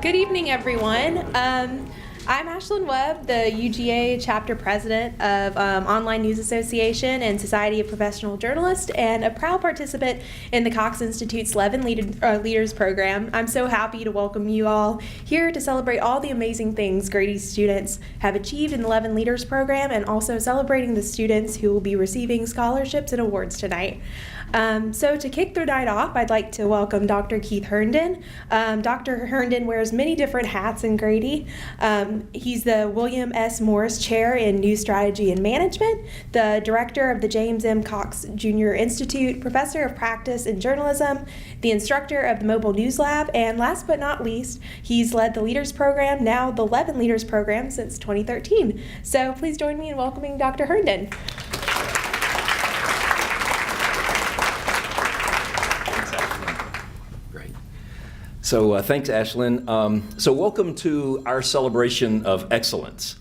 Good evening, everyone. I'm Ashlyn Webb, the UGA chapter president of Online News Association and Society of Professional Journalists, and a proud participant in the Cox Institute's 11 Leaders Program. I'm so happy to welcome you all here to celebrate all the amazing things Grady students have achieved in the 11 Leaders Program, and also celebrating the students who will be receiving scholarships and awards tonight. So to kick the night off, I'd like to welcome Dr. Keith Herndon. Dr. Herndon wears many different hats in Grady. He's the William S. Morris Chair in News Strategy and Management, the Director of the James M. Cox Jr. Institute, Professor of Practice in Journalism, the Instructor of the Mobile News Lab, and last but not least, he's led the Leaders Program, now the 11 Leaders Program, since 2013. So please join me in welcoming Dr. Herndon. So thanks, Ashlyn. So welcome to our celebration of excellence.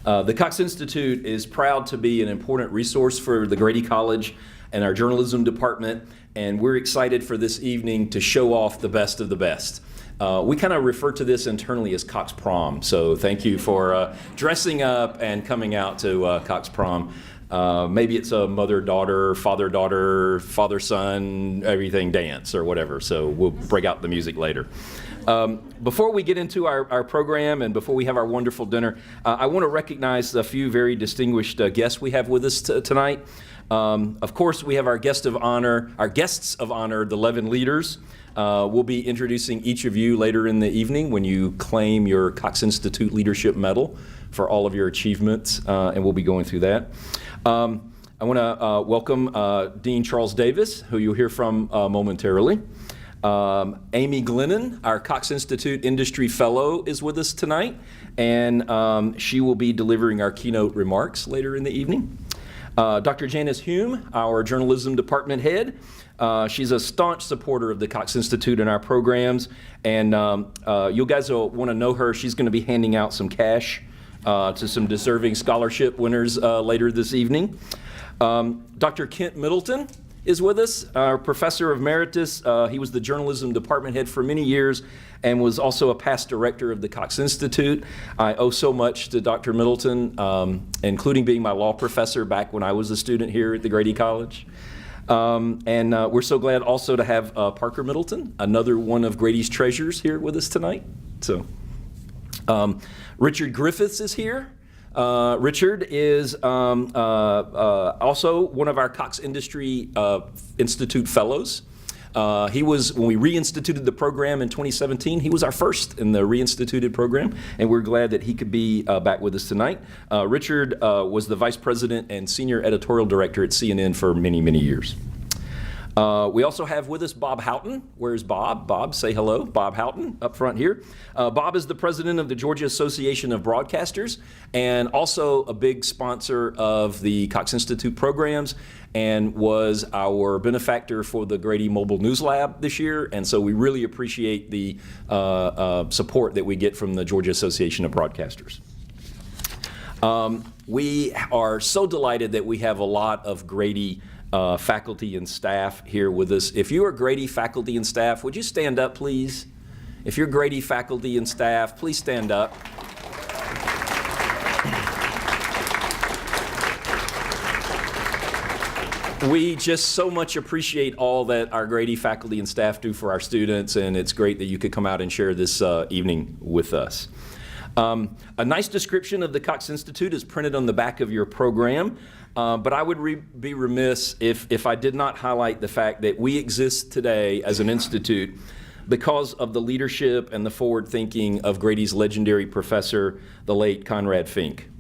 The Cox Institute is proud to be an important resource for the Grady College and our journalism department, and we're excited for this evening to show off the best of the best. We kind of refer to this internally as Cox Prom, so thank you for dressing up and coming out to Cox Prom. Maybe it's a mother-daughter, father-daughter, father-son, everything dance or whatever, so we'll break out the music later. Before we get into our program and before we have our wonderful dinner, I want to recognize a few very distinguished guests we have with us tonight. Of course, we have our guests of honor, the 11 leaders. We'll be introducing each of you later in the evening when you claim your Cox Institute Leadership Medal for all of your achievements, and we'll be going through that. I want to welcome Dean Charles Davis, who you'll hear from momentarily. Amy Glennon, our Cox Institute Industry Fellow, is with us tonight, and she will be delivering our keynote remarks later in the evening. Dr. Janice Hume, our Journalism Department Head. She's a staunch supporter of the Cox Institute and our programs, and you guys will want to know her. She's going to be handing out some cash to some deserving scholarship winners later this evening. Dr. Kent Middleton is with us, our Professor Emeritus. He was the Journalism Department Head for many years and was also a past director of the Cox Institute. I owe so much to Dr. Middleton, including being my law professor back when I was a student here at the Grady College. And we're so glad also to have Parker Middleton, another one of Grady's treasures, here with us tonight. So, Richard Griffiths is here. Richard is also one of our Cox Institute Fellows. He was, when we reinstituted the program in 2017, he was our first in the reinstituted program, and we're glad that he could be back with us tonight. Richard was the Vice President and Senior Editorial Director at CNN for many, many years. We also have with us Bob Houghton. Where's Bob? Bob, say hello. Bob Houghton up front here. Bob is the president of the Georgia Association of Broadcasters and also a big sponsor of the Cox Institute programs and was our benefactor for the Grady Mobile News Lab this year. And so we really appreciate the support that we get from the Georgia Association of Broadcasters. We are so delighted that we have a lot of Grady faculty and staff here with us. If you are Grady faculty and staff, would you stand up, please? If you're Grady faculty and staff, please stand up. We just so much appreciate all that our Grady faculty and staff do for our students, and it's great that you could come out and share this evening with us. A nice description of the Cox Institute is printed on the back of your program, but I would be remiss if I did not highlight the fact that we exist today as an institute because of the leadership and the forward thinking of Grady's legendary professor, the late Conrad Fink.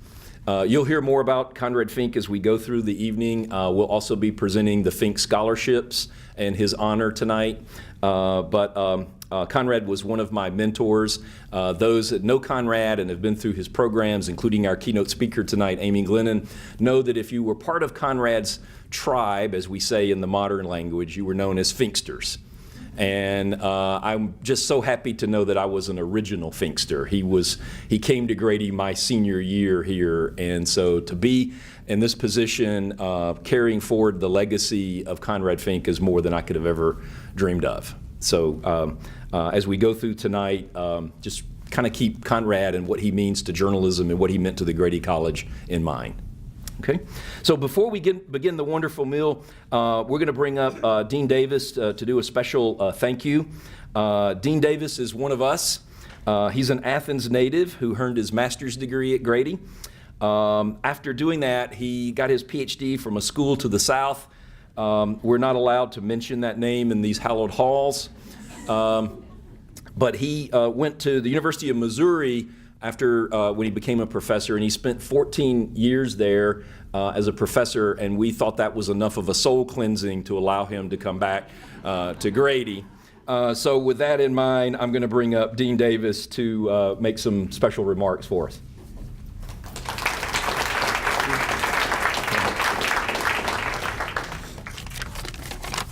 You'll hear more about Conrad Fink as we go through the evening. We'll also be presenting the Fink Scholarships in his honor tonight. Conrad was one of my mentors. Those that know Conrad and have been through his programs, including our keynote speaker tonight, Amy Glennon, know that if you were part of Conrad's tribe, as we say in the modern language, you were known as Finksters. And I'm just so happy to know that I was an original Finkster. He came to Grady my senior year here, and so to be in this position, carrying forward the legacy of Conrad Fink is more than I could have ever dreamed of. So as we go through tonight, just kind of keep Conrad and what he means to journalism and what he meant to the Grady College in mind. Okay, so before we begin the wonderful meal, we're going to bring up Dean Davis to do a special thank you. Dean Davis is one of us. He's an Athens native who earned his master's degree at Grady. After doing that, he got his PhD from a school to the south. We're not allowed to mention that name in these hallowed halls. But he went to the University of Missouri after when he became a professor, and he spent 14 years there as a professor, and we thought that was enough of a soul cleansing to allow him to come back to Grady. So with that in mind, I'm going to bring up Dean Davis to make some special remarks for us.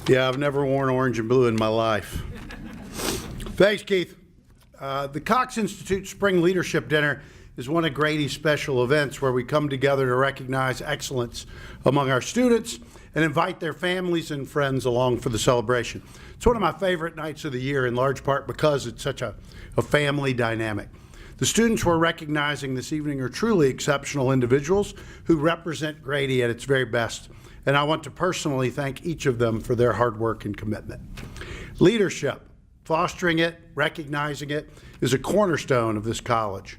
Yeah, I've never worn orange and blue in my life. Thanks, Keith. The Cox Institute Spring Leadership Dinner is one of Grady's special events where we come together to recognize excellence among our students and invite their families and friends along for the celebration. It's one of my favorite nights of the year, in large part because it's such a family dynamic. The students we're recognizing this evening are truly exceptional individuals who represent Grady at its very best, and I want to personally thank each of them for their hard work and commitment. Leadership, fostering it, recognizing it, is a cornerstone of this college.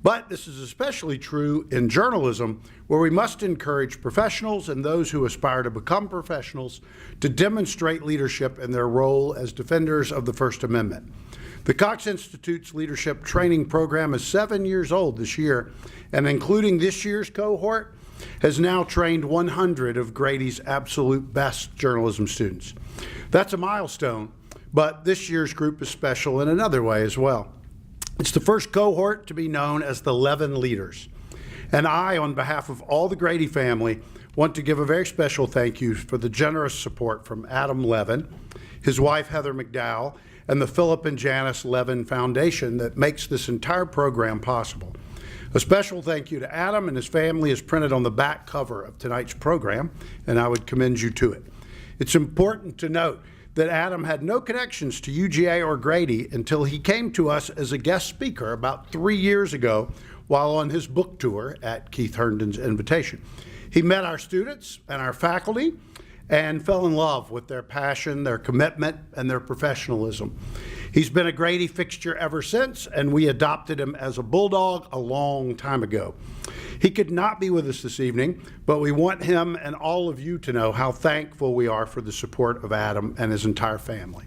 But this is especially true in journalism, where we must encourage professionals and those who aspire to become professionals to demonstrate leadership in their role as defenders of the First Amendment. The Cox Institute's leadership training program is 7 years old this year, and including this year's cohort, has now trained 100 of Grady's absolute best journalism students. That's a milestone, but this year's group is special in another way as well. It's the first cohort to be known as the Levin Leaders. And I, on behalf of all the Grady family, want to give a very special thank you for the generous support from Adam Levin, his wife Heather McDowell, and the Philip and Janice Levin Foundation that makes this entire program possible. A special thank you to Adam and his family is printed on the back cover of tonight's program, and I would commend you to it. It's important to note that Adam had no connections to UGA or Grady until he came to us as a guest speaker about 3 years ago while on his book tour at Keith Herndon's invitation. He met our students and our faculty and fell in love with their passion, their commitment, and their professionalism. He's been a Grady fixture ever since, and we adopted him as a bulldog a long time ago. He could not be with us this evening, but we want him and all of you to know how thankful we are for the support of Adam and his entire family.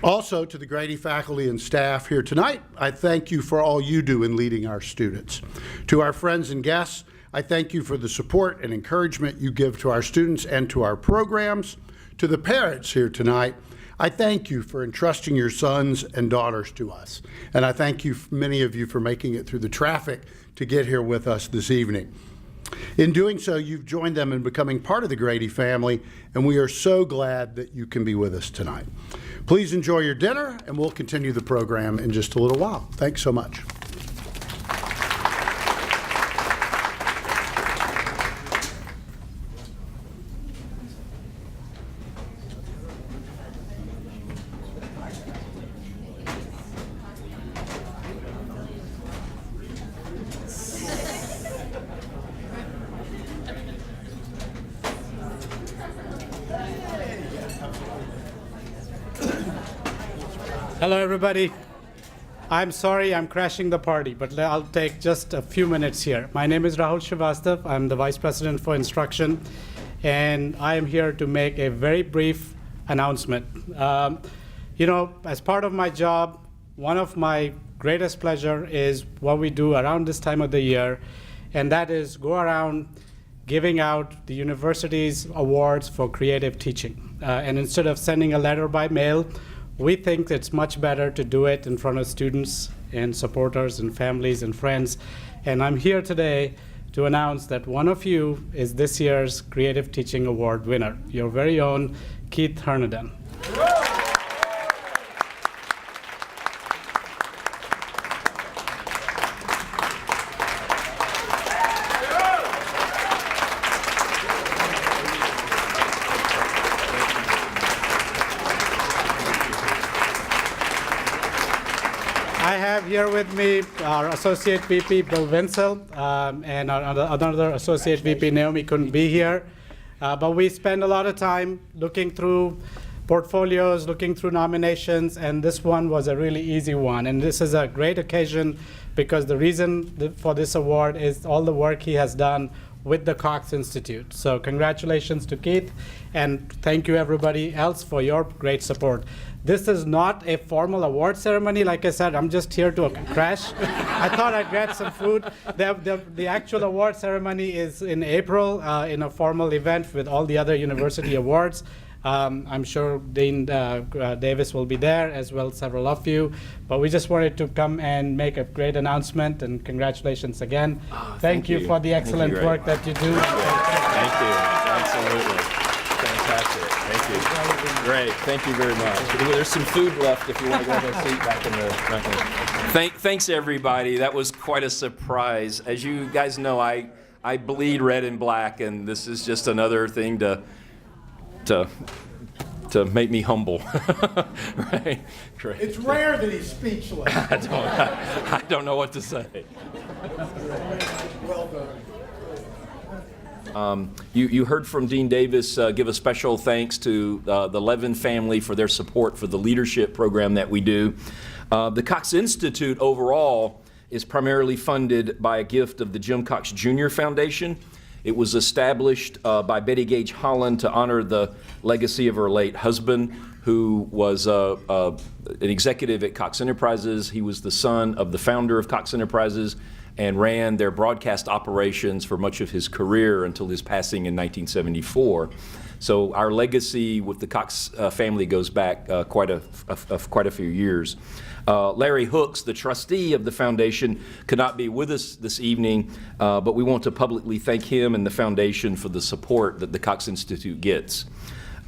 Also, to the Grady faculty and staff here tonight, I thank you for all you do in leading our students. To our friends and guests, I thank you for the support and encouragement you give to our students and to our programs. To the parents here tonight, I thank you for entrusting your sons and daughters to us. And I thank you, many of you, for making it through the traffic to get here with us this evening. In doing so, you've joined them in becoming part of the Grady family, and we are so glad that you can be with us tonight. Please enjoy your dinner, and we'll continue the program in just a little while. Thanks so much. Hello, everybody. I'm sorry I'm crashing the party, but I'll take just a few minutes here. My name is Rahul Srivastav. I'm the Vice President for Instruction, and I am here to make a very brief announcement. As part of my job, one of my greatest pleasure is what we do around this time of the year, and that is go around giving out the university's awards for creative teaching. And instead of sending a letter by mail, we think it's much better to do it in front of students and supporters and families and friends. And I'm here today to announce that one of you is this year's Creative Teaching Award winner, your very own Keith Herndon. I have here with me our Associate VP, Bill Winsel, and our another Associate VP, Naomi, couldn't be here. But we spend a lot of time looking through portfolios, looking through nominations, and this one was a really easy one. And this is a great occasion because the reason for this award is all the work he has done with the Cox Institute. So congratulations to Keith, and thank you everybody else for your great support. This is not a formal award ceremony. Like I said, I'm just here to crash. I thought I'd get some food. The actual award ceremony is in April in a formal event with all the other university awards. I'm sure Dean Davis will be there, as well as several of you. But we just wanted to come and make a great announcement, and congratulations again. Thank you for the excellent work that you do. Thank you. Absolutely. Fantastic. Thank you. Great. Thank you very much. There's some food left if you want to go have a seat back in the. Thanks, everybody. That was quite a surprise. As you guys know, I bleed red and black, and this is just another thing to make me humble. Right? Great. It's rare that he's speechless. I don't know what to say. Well done. You heard from Dean Davis give a special thanks to the Levin family for their support for the leadership program that we do. The Cox Institute overall is primarily funded by a gift of the Jim Cox Jr. Foundation. It was established by Betty Gage Holland to honor the legacy of her late husband, who was an executive at Cox Enterprises. He was the son of the founder of Cox Enterprises and ran their broadcast operations for much of his career until his passing in 1974. So our legacy with the Cox family goes back quite a few years. Larry Hooks, the trustee of the foundation, could not be with us this evening, but we want to publicly thank him and the foundation for the support that the Cox Institute gets.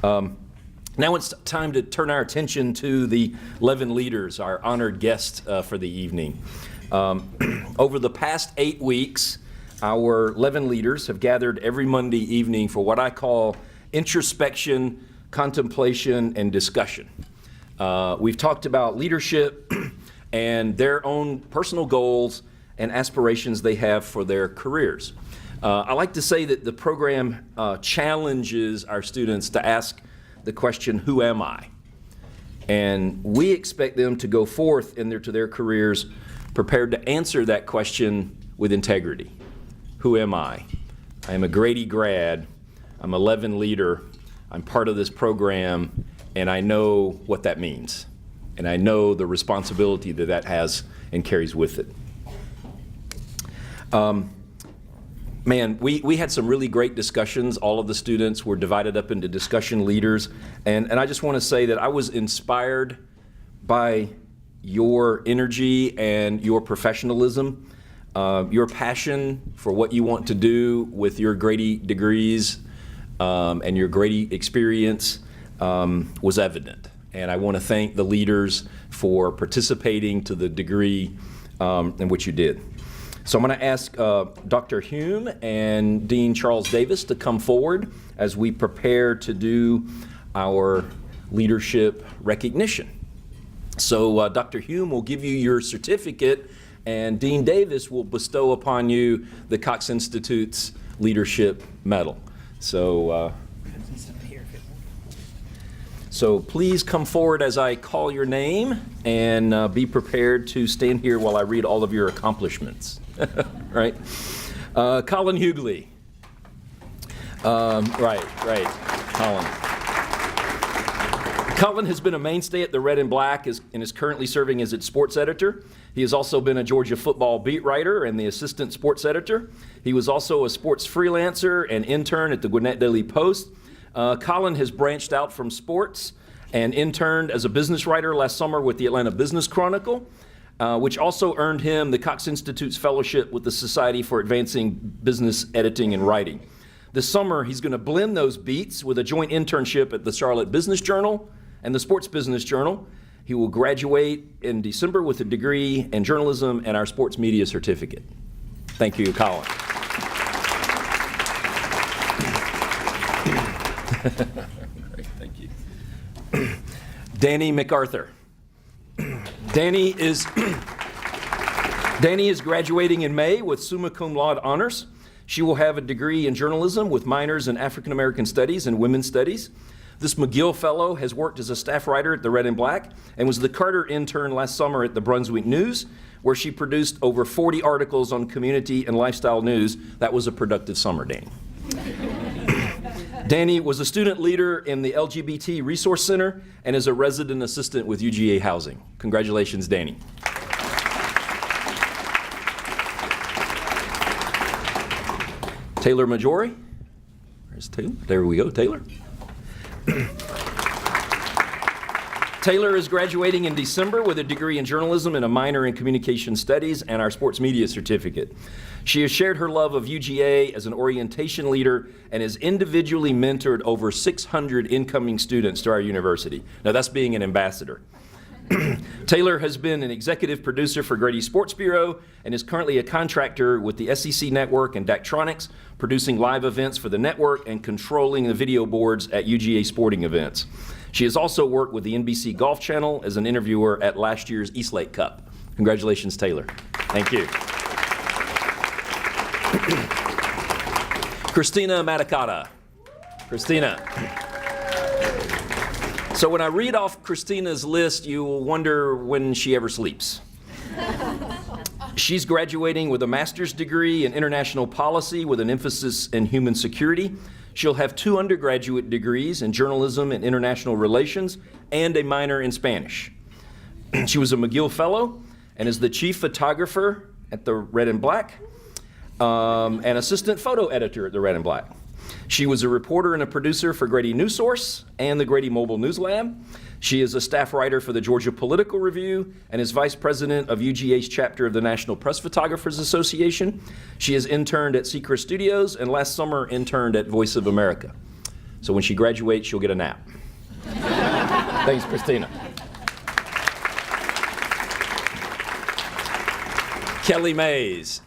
Now it's time to turn our attention to the Levin leaders, our honored guests for the evening. Over the past 8 weeks, our Levin leaders have gathered every Monday evening for what I call introspection, contemplation, and discussion. We've talked about leadership and their own personal goals and aspirations they have for their careers. I like to say that the program challenges our students to ask the question, who am I? And we expect them to go forth to their careers prepared to answer that question with integrity. Who am I? I am a Grady grad. I'm a Levin leader. I'm part of this program, and I know what that means. And I know the responsibility that that has and carries with it. Man, we had some really great discussions. All of the students were divided up into discussion leaders. And I just want to say that I was inspired by your energy and your professionalism, your passion for what you want to do with your Grady degrees and your Grady experience was evident. And I want to thank the leaders for participating to the degree in which you did. So I'm going to ask Dr. Hume and Dean Charles Davis to come forward as we prepare to do our leadership recognition. So Dr. Hume will give you your certificate, and Dean Davis will bestow upon you the Cox Institute's Leadership Medal. So please come forward as I call your name, and be prepared to stand here while I read all of your accomplishments. Right? Colin Hughley. Right. Colin. Colin has been a mainstay at the Red and Black and is currently serving as its sports editor. He has also been a Georgia football beat writer and the assistant sports editor. He was also a sports freelancer and intern at the Gwinnett Daily Post. Colin has branched out from sports and interned as a business writer last summer with the Atlanta Business Chronicle, which also earned him the Cox Institute's fellowship with the Society for Advancing Business Editing and Writing. This summer, he's going to blend those beats with a joint internship at the Charlotte Business Journal and the Sports Business Journal. He will graduate in December with a degree in journalism and our sports media certificate. Thank you, Colin. Thank you. Danny MacArthur. Danny is graduating in May with summa cum laude honors. She will have a degree in journalism with minors in African American Studies and Women's Studies. This McGill Fellow has worked as a staff writer at the Red and Black and was the Carter intern last summer at the Brunswick News, where she produced over 40 articles on community and lifestyle news. That was a productive summer, Danny. Danny was a student leader in the LGBT Resource Center and is a resident assistant with UGA Housing. Congratulations, Danny. Taylor Majori. Where's Taylor? There we go, Taylor. Taylor is graduating in December with a degree in journalism and a minor in communication studies and our sports media certificate. She has shared her love of UGA as an orientation leader and has individually mentored over 600 incoming students to our university. Now that's being an ambassador. Taylor has been an executive producer for Grady Sports Bureau and is currently a contractor with the SEC Network and Daktronics, producing live events for the network and controlling the video boards at UGA sporting events. She has also worked with the NBC Golf Channel as an interviewer at last year's Eastlake Cup. Congratulations, Taylor. Thank you. Christina Matakata. Christina. So when I read off Christina's list, you will wonder when she ever sleeps. She's graduating with a master's degree in international policy with an emphasis in human security. She'll have 2 undergraduate degrees in journalism and international relations and a minor in Spanish. She was a McGill Fellow and is the chief photographer at the Red and Black and assistant photo editor at the Red and Black. She was a reporter and a producer for Grady News Source and the Grady Mobile News Lab. She is a staff writer for the Georgia Political Review and is vice president of UGA's chapter of the National Press Photographers Association. She has interned at Secret Studios and last summer interned at Voice of America. So when she graduates, she'll get a nap. Thanks, Christina. Kelly Mays.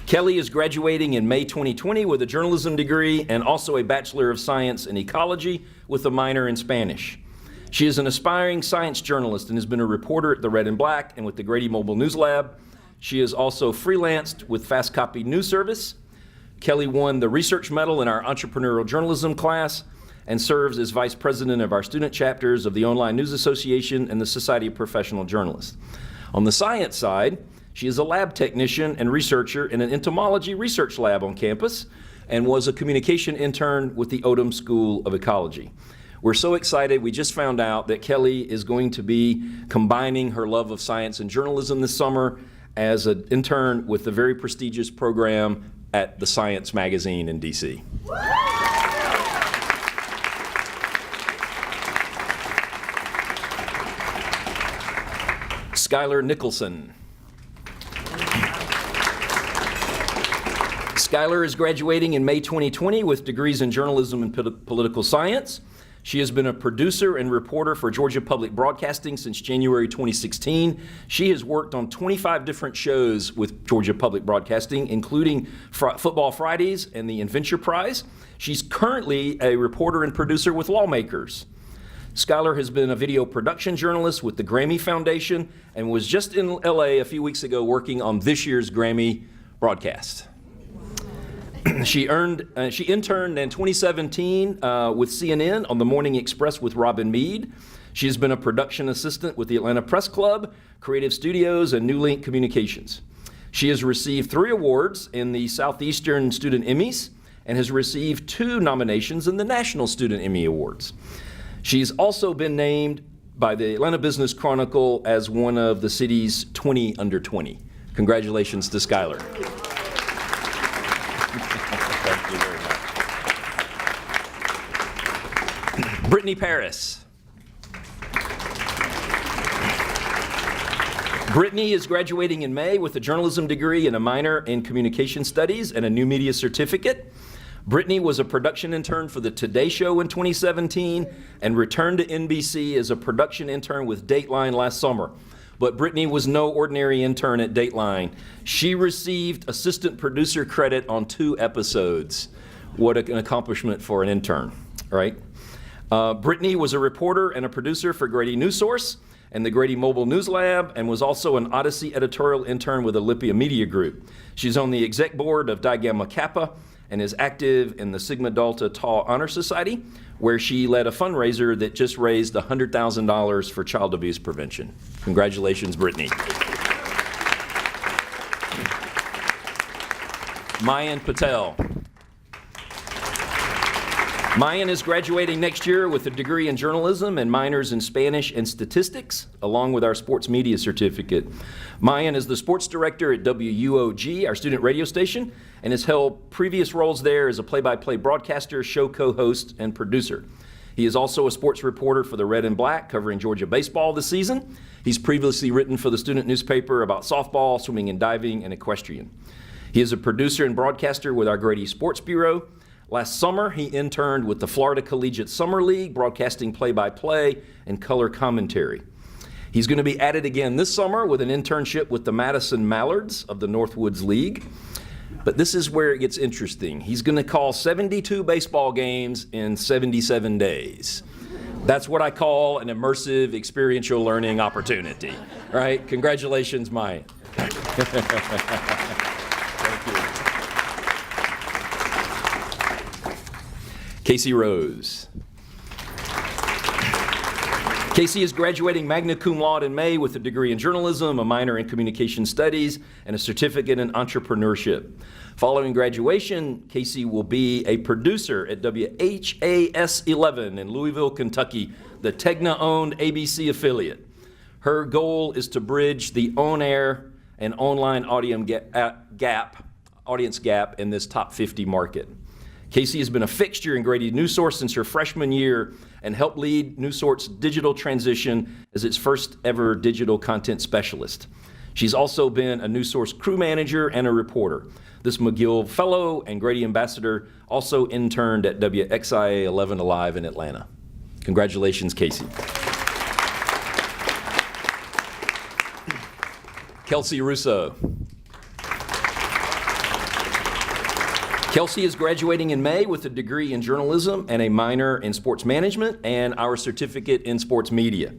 Kelly is graduating in May 2020 with a journalism degree and also a Bachelor of Science in Ecology with a minor in Spanish. She is an aspiring science journalist and has been a reporter at the Red and Black and with the Grady Mobile News Lab. She is also freelanced with Fast Copy News Service. Kelly won the Research Medal in our entrepreneurial journalism class and serves as vice president of our student chapters of the Online News Association and the Society of Professional Journalists. On the science side, she is a lab technician and researcher in an entomology research lab on campus and was a communication intern with the Odom School of Ecology. We're so excited. We just found out that Kelly is going to be combining her love of science and journalism this summer as an intern with the very prestigious program at the Science magazine in DC. Skylar Nicholson. Skylar is graduating in May 2020 with degrees in journalism and political science. She has been a producer and reporter for Georgia Public Broadcasting since January 2016. She has worked on 25 different shows with Georgia Public Broadcasting, including Football Fridays and the Adventure Prize. She's currently a reporter and producer with Lawmakers. Skylar has been a video production journalist with the Grammy Foundation and was just in LA a few weeks ago working on this year's Grammy broadcast. She interned in 2017 with CNN on the Morning Express with Robin Meade. She has been a production assistant with the Atlanta Press Club, Creative Studios, and New Link Communications. She has received 3 awards in the Southeastern Student Emmys and has received 2 nominations in the National Student Emmy Awards. She's also been named by the Atlanta Business Chronicle as one of the city's 20 under 20. Congratulations to Skylar. Thank you very much. Brittany Paris. Brittany is graduating in May with a journalism degree and a minor in communication studies and a new media certificate. Brittany was a production intern for the Today Show in 2017 and returned to NBC as a production intern with Dateline last summer. But Brittany was no ordinary intern at Dateline. She received assistant producer credit on 2 episodes. What an accomplishment for an intern, right? Brittany was a reporter and a producer for Grady News Source and the Grady Mobile News Lab, and was also an Odyssey editorial intern with Olympia Media Group. She's on the exec board of Di Gamma Kappa and is active in the Sigma Delta Tau Honor Society, where she led a fundraiser that just raised $100,000 for child abuse prevention. Congratulations, Brittany. Mayan Patel. Mayan is graduating next year with a degree in journalism and minors in Spanish and statistics, along with our sports media certificate. Mayan is the sports director at WUOG, our student radio station, and has held previous roles there as a play-by-play broadcaster, show co-host, and producer. He is also a sports reporter for the Red and Black, covering Georgia baseball this season. He's previously written for the student newspaper about softball, swimming and diving, and equestrian. He is a producer and broadcaster with our Grady Sports Bureau. Last summer, he interned with the Florida Collegiate Summer League, broadcasting play-by-play and color commentary. He's going to be at it again this summer with an internship with the Madison Mallards of the Northwoods League. But this is where it gets interesting. He's going to call 72 baseball games in 77 days. That's what I call an immersive experiential learning opportunity, right? Congratulations, Mike. Casey Rose. Casey is graduating magna cum laude in May with a degree in journalism, a minor in communication studies, and a certificate in entrepreneurship. Following graduation, Casey will be a producer at WHAS 11 in Louisville, Kentucky, the Tegna-owned ABC affiliate. Her goal is to bridge the on-air and online audience gap in this top 50 market. Casey has been a fixture in Grady News Source since her freshman year and helped lead News Source's digital transition as its first ever digital content specialist. She's also been a News Source crew manager and a reporter. This McGill Fellow and Grady Ambassador also interned at WXIA 11 Alive in Atlanta. Congratulations, Casey. Kelsey Russo. Kelsey is graduating in May with a degree in journalism and a minor in sports management and our certificate in sports media.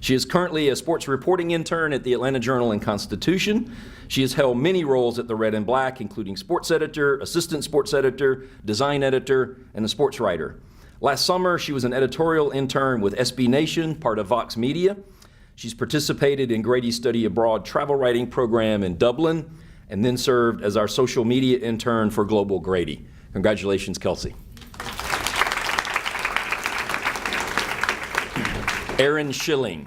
She is currently a sports reporting intern at the Atlanta Journal and Constitution. She has held many roles at the Red and Black, including sports editor, assistant sports editor, design editor, and a sports writer. Last summer, she was an editorial intern with SB Nation, part of Vox Media. She's participated in Grady's study abroad travel writing program in Dublin, and then served as our social media intern for Global Grady. Congratulations, Kelsey. Erin Schilling.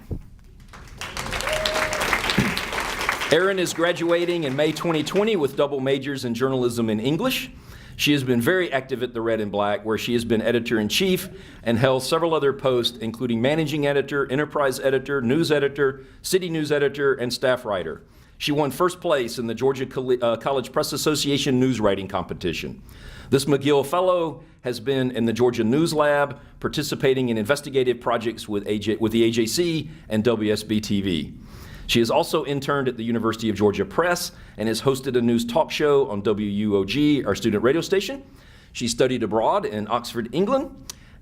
Erin is graduating in May 2020 with double majors in journalism and English. She has been very active at the Red and Black, where she has been editor-in-chief and held several other posts, including managing editor, enterprise editor, news editor, city news editor, and staff writer. She won first place in the Georgia College Press Association news writing competition. This McGill Fellow has been in the Georgia News Lab, participating in investigative projects with the AJC and WSB-TV. She has also interned at the University of Georgia Press and has hosted a news talk show on WUOG, our student radio station. She studied abroad in Oxford, England.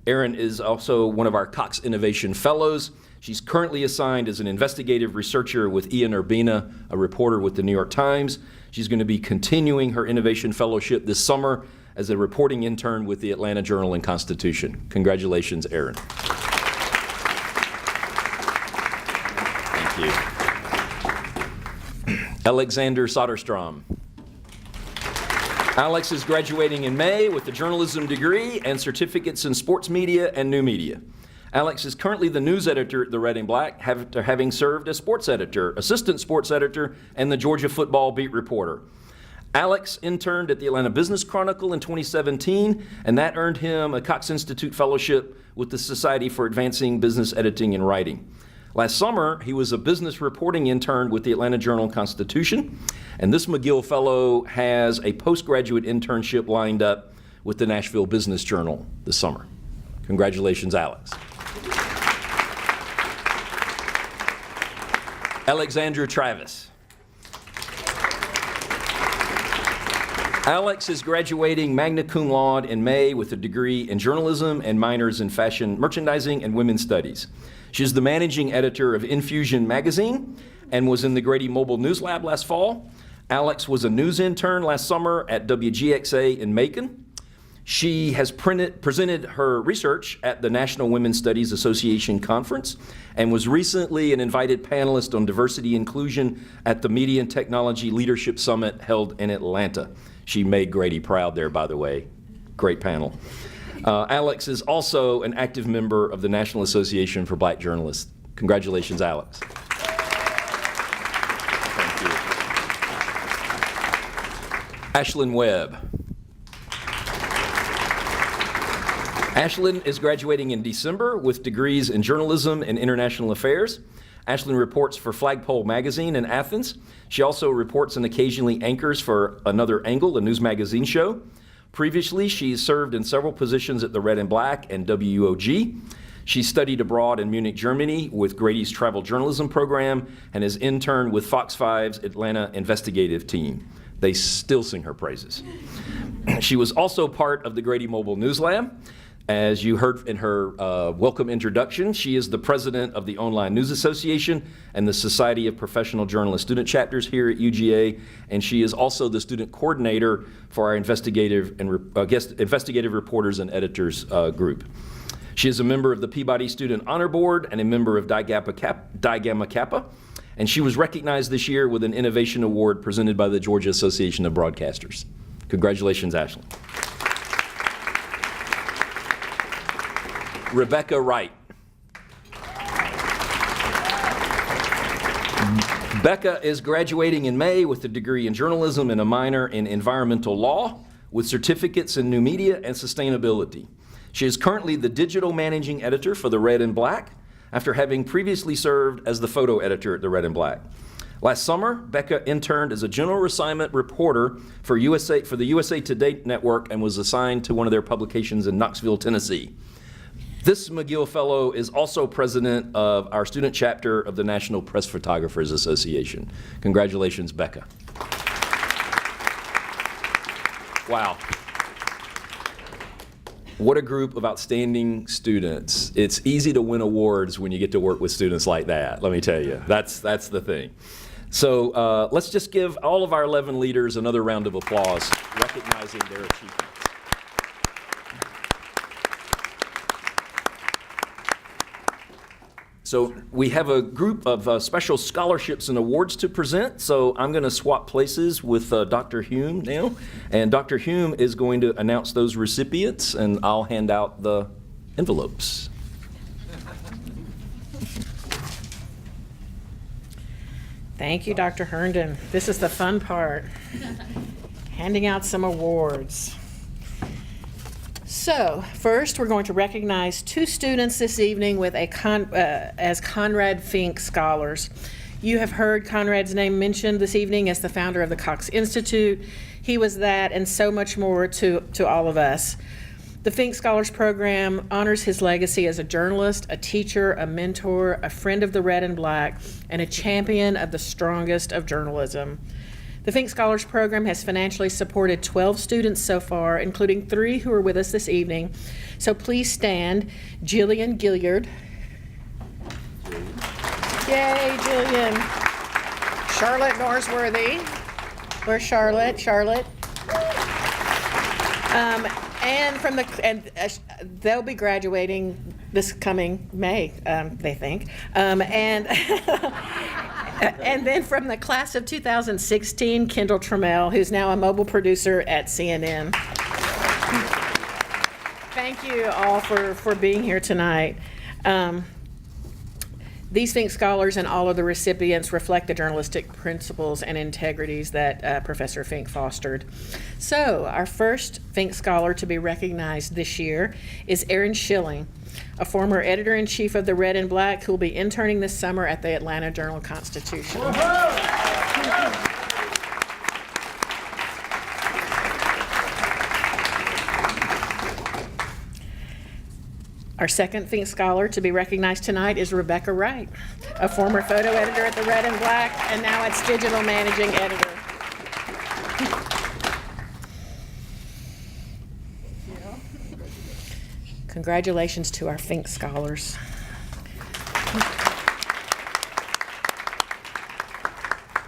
Erin is also one of our Cox Innovation Fellows. She's currently assigned as an investigative researcher with Ian Urbina, a reporter with the New York Times. She's going to be continuing her Innovation Fellowship this summer as a reporting intern with the Atlanta Journal and Constitution. Congratulations, Erin. Thank you. Alexander Soderstrom. Alex is graduating in May with a journalism degree and certificates in sports media and new media. Alex is currently the news editor at the Red and Black, having served as sports editor, assistant sports editor, and the Georgia football beat reporter. Alex interned at the Atlanta Business Chronicle in 2017, and that earned him a Cox Institute Fellowship with the Society for Advancing Business Editing and Writing. Last summer, he was a business reporting intern with the Atlanta Journal-Constitution, and this McGill Fellow has a postgraduate internship lined up with the Nashville Business Journal this summer. Congratulations, Alex. Alexandra Travis. Alex is graduating magna cum laude in May with a degree in journalism and minors in fashion merchandising and women's studies. She's the managing editor of Infusion magazine and was in the Grady Mobile News Lab last fall. Alex was a news intern last summer at WGXA in Macon. She has presented her research at the National Women's Studies Association Conference and was recently an invited panelist on diversity inclusion at the Media and Technology Leadership Summit held in Atlanta. She made Grady proud there, by the way. Great panel. Alex is also an active member of the National Association for Black Journalists. Congratulations, Alex. Thank you. Ashlyn Webb. Ashlyn is graduating in December with degrees in journalism and international affairs. Ashlyn reports for Flagpole magazine in Athens. She also reports and occasionally anchors for Another Angle, a news magazine show. Previously, she served in several positions at the Red and Black and WOG. She studied abroad in Munich, Germany with Grady's travel journalism program and has interned with Fox 5's Atlanta investigative team. They still sing her praises. She was also part of the Grady Mobile News Lab. As you heard in her welcome introduction, she is the president of the Online News Association and the Society of Professional Journalists student chapters here at UGA, and she is also the student coordinator for our investigative reporters and editors group. She is a member of the Peabody Student Honor Board and a member of Di Gamma Kappa, and she was recognized this year with an Innovation Award presented by the Georgia Association of Broadcasters. Congratulations, Ashley. Rebecca Wright. Becca is graduating in May with a degree in journalism and a minor in environmental law with certificates in new media and sustainability. She is currently the digital managing editor for the Red and Black after having previously served as the photo editor at the Red and Black. Last summer, Becca interned as a general assignment reporter for the USA Today network and was assigned to one of their publications in Knoxville, Tennessee. This McGill Fellow is also president of our student chapter of the National Press Photographers Association. Congratulations, Becca. Wow. What a group of outstanding students. It's easy to win awards when you get to work with students like that, let me tell you. That's the thing. So let's just give all of our 11 leaders another round of applause, recognizing their achievements. So we have a group of special scholarships and awards to present, so I'm going to swap places with Dr. Hume now, and Dr. Hume is going to announce those recipients, and I'll hand out the envelopes. Thank you, Dr. Herndon. This is the fun part, handing out some awards. So, first, we're going to recognize two students this evening with as Conrad Fink Scholars. You have heard Conrad's name mentioned this evening as the founder of the Cox Institute. He was that and so much more to all of us. The Fink Scholars Program honors his legacy as a journalist, a teacher, a mentor, a friend of the Red and Black, and a champion of the strongest of journalism. The Fink Scholars Program has financially supported 12 students so far, including 3 who are with us this evening. So please stand. Jillian Gilliard. Yay, Jillian. Charlotte Norsworthy. Where's Charlotte? Charlotte. And they'll be graduating this coming May, they think. And then from the class of 2016, Kendall Trammell, who's now a mobile producer at CNN. Thank you all for being here tonight. These Fink Scholars and all of the recipients reflect the journalistic principles and integrities that Professor Fink fostered. So our first Fink Scholar to be recognized this year is Aaron Schilling, a former editor-in-chief of the Red and Black who will be interning this summer at the Atlanta Journal-Constitution. Our second Fink Scholar to be recognized tonight is Rebecca Wright, a former photo editor at the Red and Black and now its digital managing editor. Congratulations to our Fink Scholars.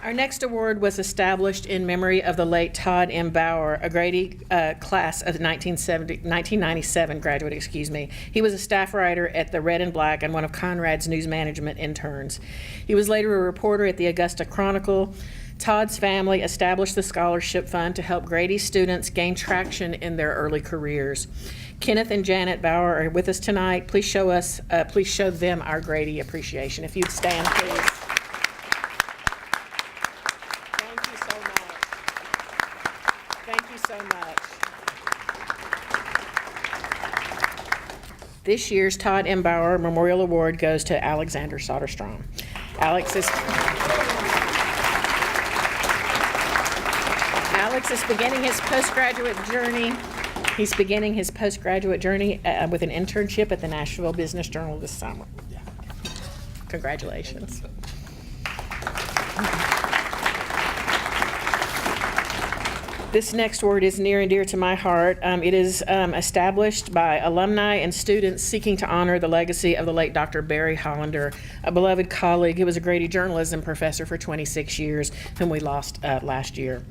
Our next award was established in memory of the late Todd M. Bauer, a Grady class of 1997 graduate, He was a staff writer at the Red and Black and one of Conrad's news management interns. He was later a reporter at the Augusta Chronicle. Todd's family established the scholarship fund to help Grady students gain traction in their early careers. Kenneth and Janet Bauer are with us tonight. Please show them our Grady appreciation. If you'd stand, please. This year's Todd M. Bauer Memorial Award goes to Alexander Soderstrom. Alex is beginning his postgraduate journey. He's beginning his postgraduate journey with an internship at the Nashville Business Journal this summer. Congratulations. This next award is near and dear to my heart. It is established by alumni and students seeking to honor the legacy of the late Dr. Barry Hollander, a beloved colleague who was a Grady journalism professor for 26 years, whom we lost last year.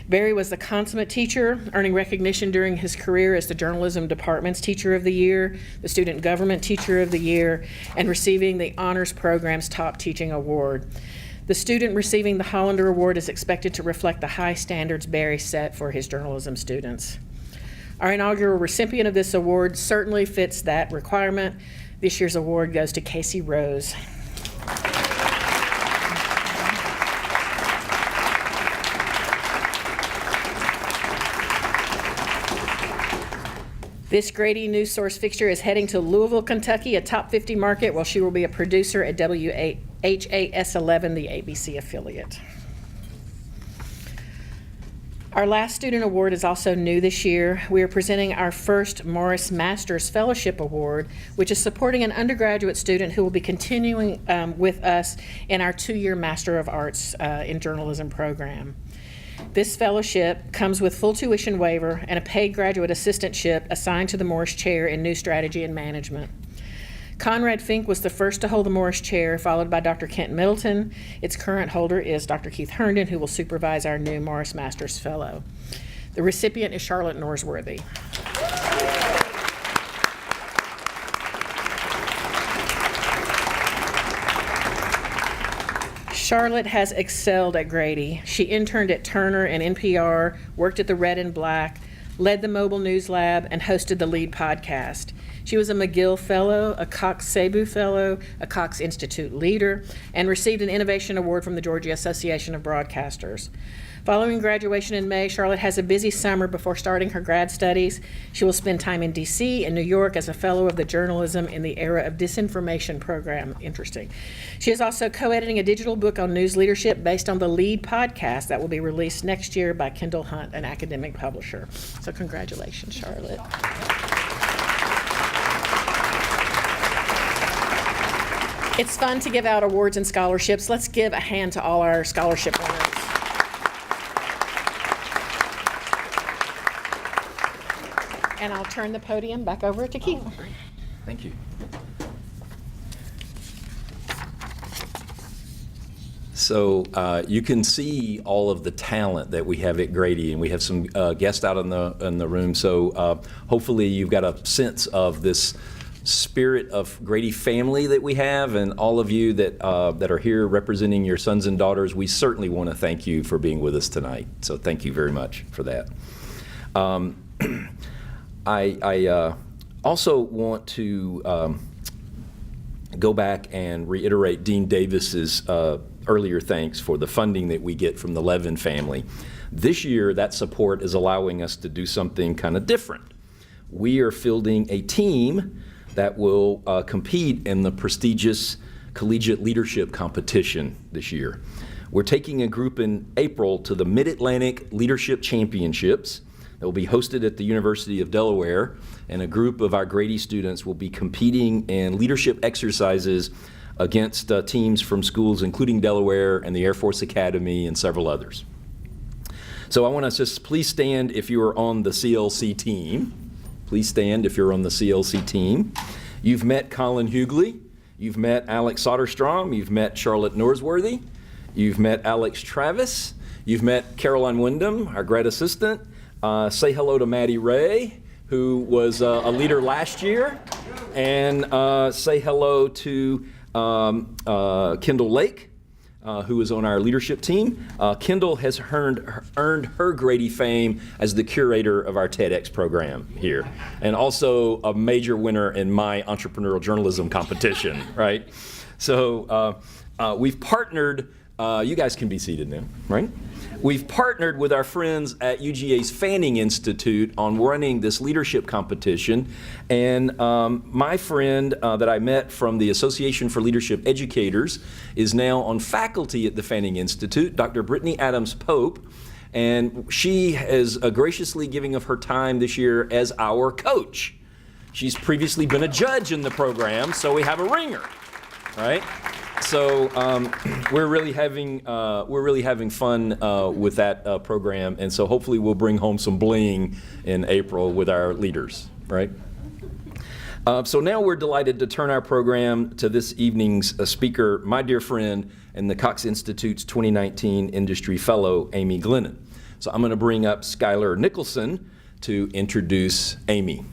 Barry was the consummate teacher, earning recognition during his career as the Journalism Department's Teacher of the Year, the Student Government Teacher of the Year, and receiving the Honors Program's Top Teaching Award. The student receiving the Hollander Award is expected to reflect the high standards Barry set for his journalism students. Our inaugural recipient of this award certainly fits that requirement. This year's award goes to Casey Rose. This Grady News Source fixture is heading to Louisville, Kentucky, a top 50 market, while she will be a producer at WHAS 11, the ABC affiliate. Our last student award is also new this year. We are presenting our first Morris Masters Fellowship Award, which is supporting an undergraduate student who will be continuing with us in our 2-year Master of Arts in Journalism program. This fellowship comes with full tuition waiver and a paid graduate assistantship assigned to the Morris Chair in New Strategy and Management. Conrad Fink was the first to hold the Morris Chair, followed by Dr. Kent Middleton. Its current holder is Dr. Keith Herndon, who will supervise our new Morris Masters Fellow. The recipient is Charlotte Norsworthy. Charlotte has excelled at Grady. She interned at Turner and NPR, worked at the Red and Black, led the Mobile News Lab, and hosted the Lead podcast. She was a McGill Fellow, a Cox Cebu Fellow, a Cox Institute Leader, and received an Innovation Award from the Georgia Association of Broadcasters. Following graduation in May, Charlotte has a busy summer before starting her grad studies. She will spend time in D.C. and New York as a fellow of the Journalism in the Era of Disinformation program. Interesting. She is also co-editing a digital book on news leadership based on the Lead podcast that will be released next year by Kendall Hunt, an academic publisher. So congratulations, Charlotte. It's fun to give out awards and scholarships. Let's give a hand to all our scholarship winners. And I'll turn the podium back over to Keith. Oh, great. Thank you. So you can see all of the talent that we have at Grady, and we have some guests out in the room. So hopefully you've got a sense of this spirit of Grady family that we have, and all of you that are here representing your sons and daughters. We certainly want to thank you for being with us tonight. So thank you very much for that. I also want to go back and reiterate Dean Davis's earlier thanks for the funding that we get from the Levin family. This year, that support is allowing us to do something kind of different. We are fielding a team that will compete in the prestigious collegiate leadership competition this year. We're taking a group in April to the Mid-Atlantic Leadership Championships that will be hosted at the University of Delaware, and a group of our Grady students will be competing in leadership exercises against teams from schools including Delaware and the Air Force Academy and several others. So I want to just please stand if you are on the CLC team. Please stand if you're on the CLC team. You've met Colin Hughley. You've met Alex Soderstrom. You've met Charlotte Norsworthy. You've met Alex Travis. You've met Caroline Wyndham, our grad assistant. Say hello to Maddie Ray, who was a leader last year. And say hello to Kendall Lake, who is on our leadership team. Kendall has earned her Grady fame as the curator of our TEDx program here, and also a major winner in my entrepreneurial journalism competition, right? So we've partnered, you guys can be seated now, right? We've partnered with our friends at UGA's Fanning Institute on running this leadership competition. And my friend that I met from the Association for Leadership Educators is now on faculty at the Fanning Institute, Dr. Brittany Adams Pope. And she is graciously giving of her time this year as our coach. She's previously been a judge in the program, so we have a ringer, right? So we're really having fun with that program, and so hopefully we'll bring home some bling in April with our leaders, right? So now we're delighted to turn our program to this evening's speaker, my dear friend and the Cox Institute's 2019 Industry Fellow, Amy Glennon. So I'm going to bring up Skylar Nicholson to introduce Amy.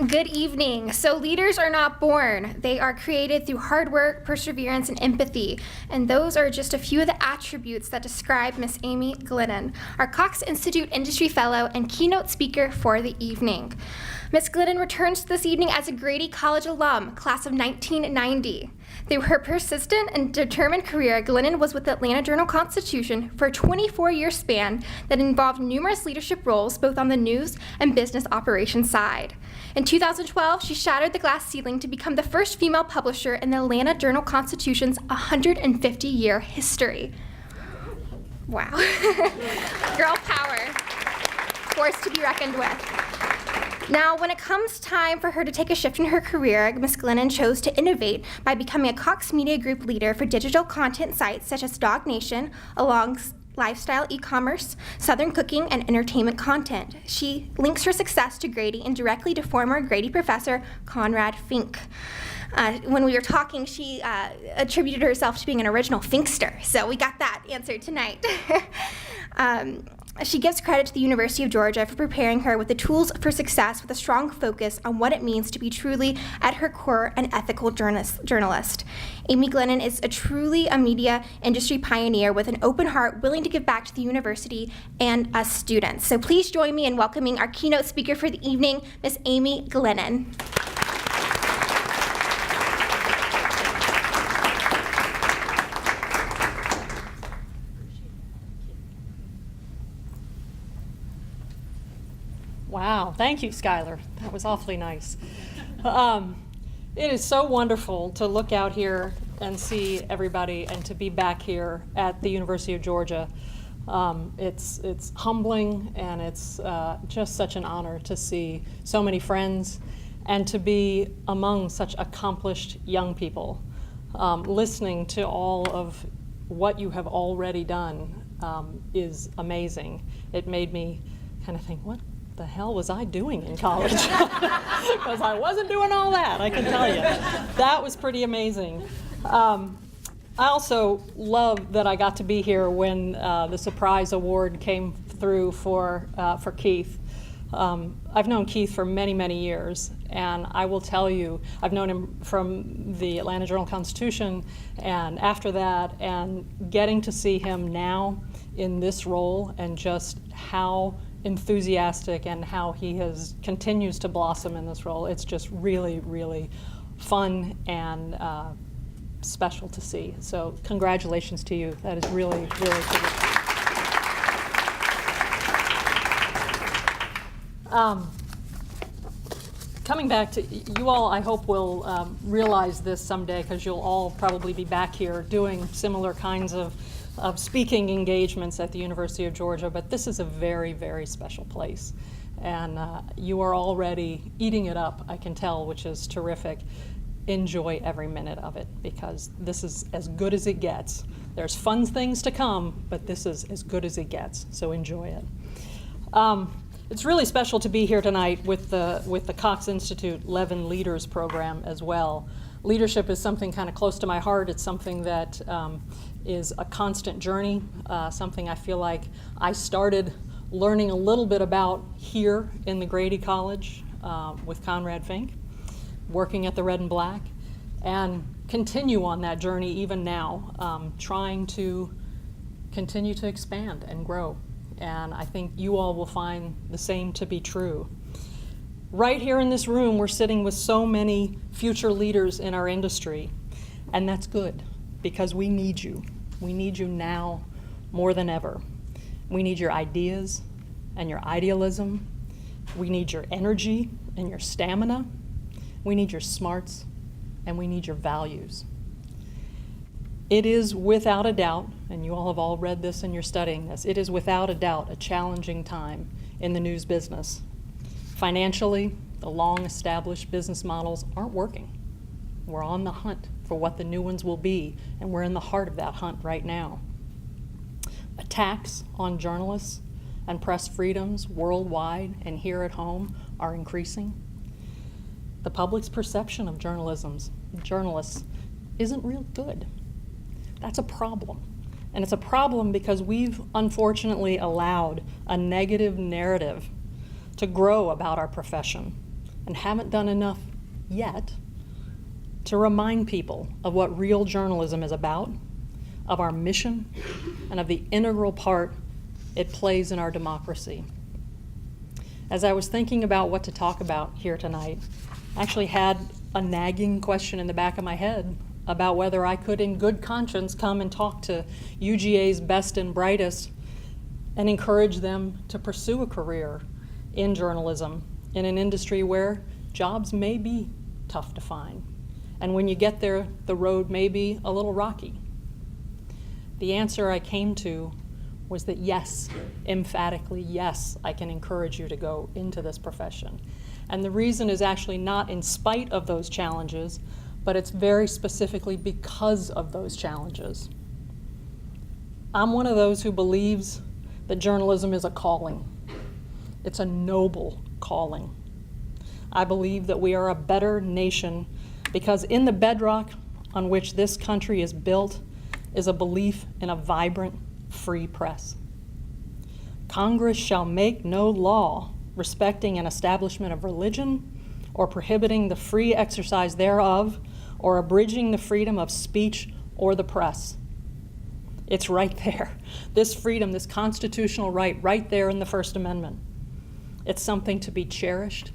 Good evening. So leaders are not born. They are created through hard work, perseverance, and empathy. And those are just a few of the attributes that describe Miss Amy Glennon, our Cox Institute Industry Fellow and keynote speaker for the evening. Miss Glennon returns this evening as a Grady College alum, class of 1990. Through her persistent and determined career, Glennon was with the Atlanta Journal-Constitution for a 24-year span that involved numerous leadership roles both on the news and business operations side. In 2012, she shattered the glass ceiling to become the first female publisher in the Atlanta Journal-Constitution's 150-year history. Wow. Girl power. Force to be reckoned with. Now, when it comes time for her to take a shift in her career, Ms. Glennon chose to innovate by becoming a Cox Media Group leader for digital content sites such as Dog Nation, along lifestyle e-commerce, Southern cooking, and entertainment content. She links her success to Grady and directly to former Grady professor Conrad Fink. When we were talking, she attributed herself to being an original Finkster, so we got that answered tonight. She gives credit to the University of Georgia for preparing her with the tools for success with a strong focus on what it means to be truly, at her core, an ethical journalist. Amy Glennon is truly a media industry pioneer with an open heart, willing to give back to the university and us students. So please join me in welcoming our keynote speaker for the evening, Miss Amy Glennon. Wow, thank you, Skylar. That was awfully nice. It is so wonderful to look out here and see everybody and to be back here at the University of Georgia. It's humbling, and it's just such an honor to see so many friends and to be among such accomplished young people. Listening to all of what you have already done is amazing. It made me kind of think, what the hell was I doing in college? Because I wasn't doing all that, I can tell you. That was pretty amazing. I also love that I got to be here when the surprise award came through for Keith. I've known Keith for many, many years, and I will tell you, I've known him from the Atlanta Journal-Constitution and after that, and getting to see him now in this role and just how enthusiastic and how he continues to blossom in this role. It's just really, really fun and special to see. So congratulations to you. That is really, really cool. Coming back to you all, I hope will realize this someday, because you'll all probably be back here doing similar kinds of speaking engagements at the University of Georgia, but this is a very, very special place. And you are already eating it up, I can tell, which is terrific. enjoy every minute of it, because this is as good as it gets. There's fun things to come, but this is as good as it gets, so enjoy it. It's really special to be here tonight with the Cox Institute 11 Leaders program as well. Leadership is something kind of close to my heart. It's something that is a constant journey, something I feel like I started learning a little bit about here in the Grady College with Conrad Fink, working at the Red and Black, and continue on that journey even now, trying to continue to expand and grow. And I think you all will find the same to be true. Right here in this room, we're sitting with so many future leaders in our industry, and that's good, because we need you. We need you now more than ever. We need your ideas and your idealism. We need your energy and your stamina. We need your smarts, and we need your values. It is without a doubt, and you all have all read this and you're studying this, it is without a doubt a challenging time in the news business. Financially, the long-established business models aren't working. We're on the hunt for what the new ones will be, and we're in the heart of that hunt right now. Attacks on journalists and press freedoms worldwide and here at home are increasing. The public's perception of journalists isn't real good. That's a problem. And it's a problem because we've unfortunately allowed a negative narrative to grow about our profession and haven't done enough yet to remind people of what real journalism is about, of our mission, and of the integral part it plays in our democracy. As I was thinking about what to talk about here tonight, I actually had a nagging question in the back of my head about whether I could in good conscience come and talk to UGA's best and brightest and encourage them to pursue a career in journalism in an industry where jobs may be tough to find. And when you get there, the road may be a little rocky. The answer I came to was that yes, emphatically yes, I can encourage you to go into this profession. And the reason is actually not in spite of those challenges, but it's very specifically because of those challenges. I'm one of those who believes that journalism is a calling. It's a noble calling. I believe that we are a better nation because in the bedrock on which this country is built is a belief in a vibrant, free press. Congress shall make no law respecting an establishment of religion or prohibiting the free exercise thereof or abridging the freedom of speech or the press. It's right there. This freedom, this constitutional right there in the First Amendment. It's something to be cherished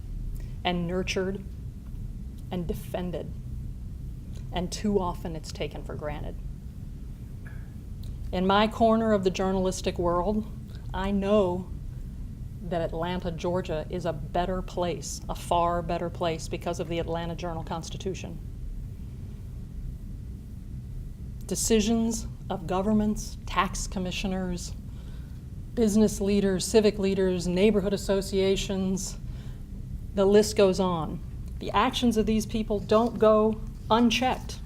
and nurtured and defended. And too often it's taken for granted. In my corner of the journalistic world, I know that Atlanta, Georgia is a better place, a far better place because of the Atlanta Journal-Constitution. Decisions of governments, tax commissioners, business leaders, civic leaders, neighborhood associations, the list goes on. The actions of these people don't go unchecked.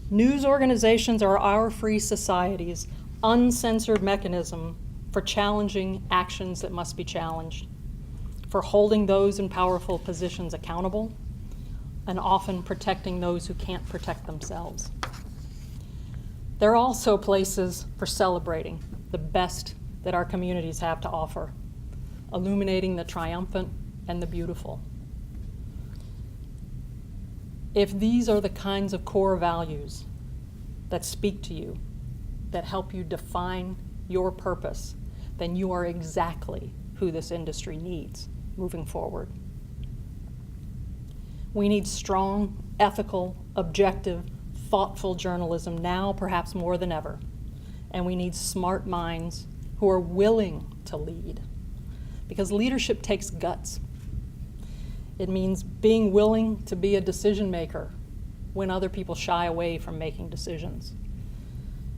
News organizations are our free society's uncensored mechanism for challenging actions that must be challenged, for holding those in powerful positions accountable, and often protecting those who can't protect themselves. They're also places for celebrating the best that our communities have to offer, illuminating the triumphant and the beautiful. If these are the kinds of core values that speak to you, that help you define your purpose, then you are exactly who this industry needs moving forward. We need strong, ethical, objective, thoughtful journalism now, perhaps more than ever. And we need smart minds who are willing to lead. Because leadership takes guts. It means being willing to be a decision maker when other people shy away from making decisions.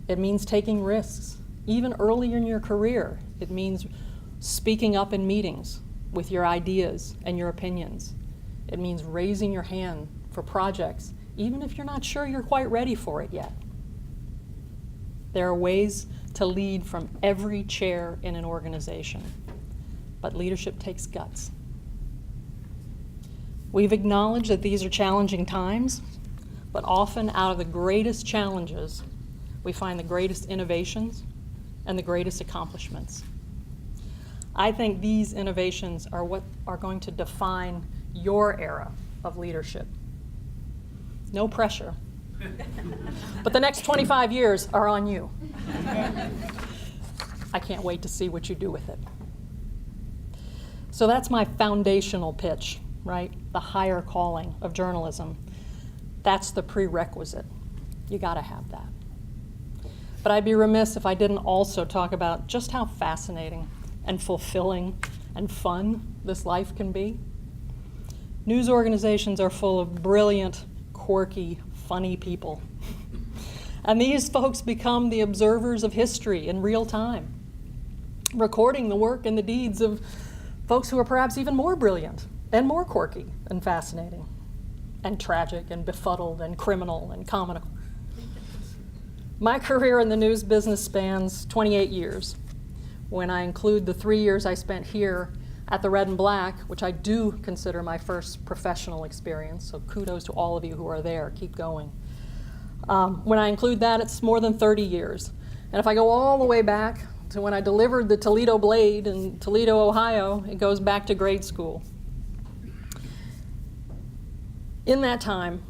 It means taking risks, even early in your career. It means speaking up in meetings with your ideas and your opinions. It means raising your hand for projects, even if you're not sure you're quite ready for it yet. There are ways to lead from every chair in an organization, but leadership takes guts. We've acknowledged that these are challenging times, but often out of the greatest challenges, we find the greatest innovations and the greatest accomplishments. I think these innovations are what are going to define your era of leadership. No pressure. But the next 25 years are on you. I can't wait to see what you do with it. So that's my foundational pitch, right? The higher calling of journalism. That's the prerequisite. You gotta have that. But I'd be remiss if I didn't also talk about just how fascinating and fulfilling and fun this life can be. News organizations are full of brilliant, quirky, funny people. And these folks become the observers of history in real time, recording the work and the deeds of folks who are perhaps even more brilliant and more quirky and fascinating and tragic and befuddled and criminal and comical. My career in the news business spans 28 years. When I include the 3 years I spent here at the Red and Black, which I do consider my first professional experience, so kudos to all of you who are there, keep going. When I include that, it's more than 30 years. And if I go all the way back to when I delivered the Toledo Blade in Toledo, Ohio, it goes back to grade school. In that time,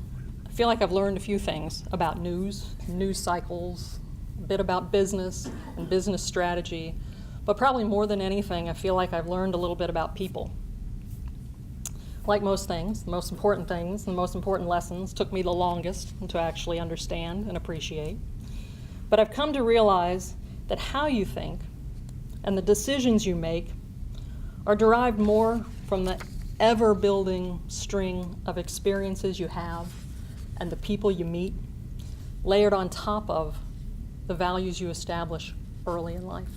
I feel like I've learned a few things about news cycles, a bit about business and business strategy, but probably more than anything, I feel like I've learned a little bit about people. Like most things, the most important lessons took me the longest to actually understand and appreciate. But I've come to realize that how you think and the decisions you make are derived more from the ever-building string of experiences you have and the people you meet, layered on top of the values you establish early in life.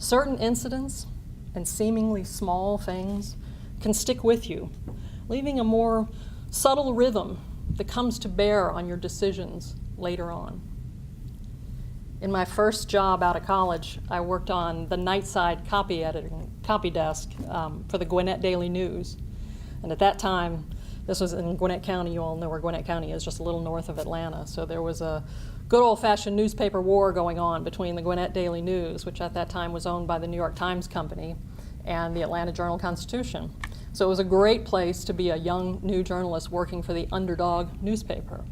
Certain incidents and seemingly small things can stick with you, leaving a more subtle rhythm that comes to bear on your decisions later on. In my first job out of college, I worked on the nightside copy desk for the Gwinnett Daily News. And at that time, this was in Gwinnett County. You all know where Gwinnett County is, just a little north of Atlanta. So there was a good old-fashioned newspaper war going on between the Gwinnett Daily News, which at that time was owned by the New York Times Company, and the Atlanta Journal-Constitution. So it was a great place to be a young new journalist working for the underdog newspaper.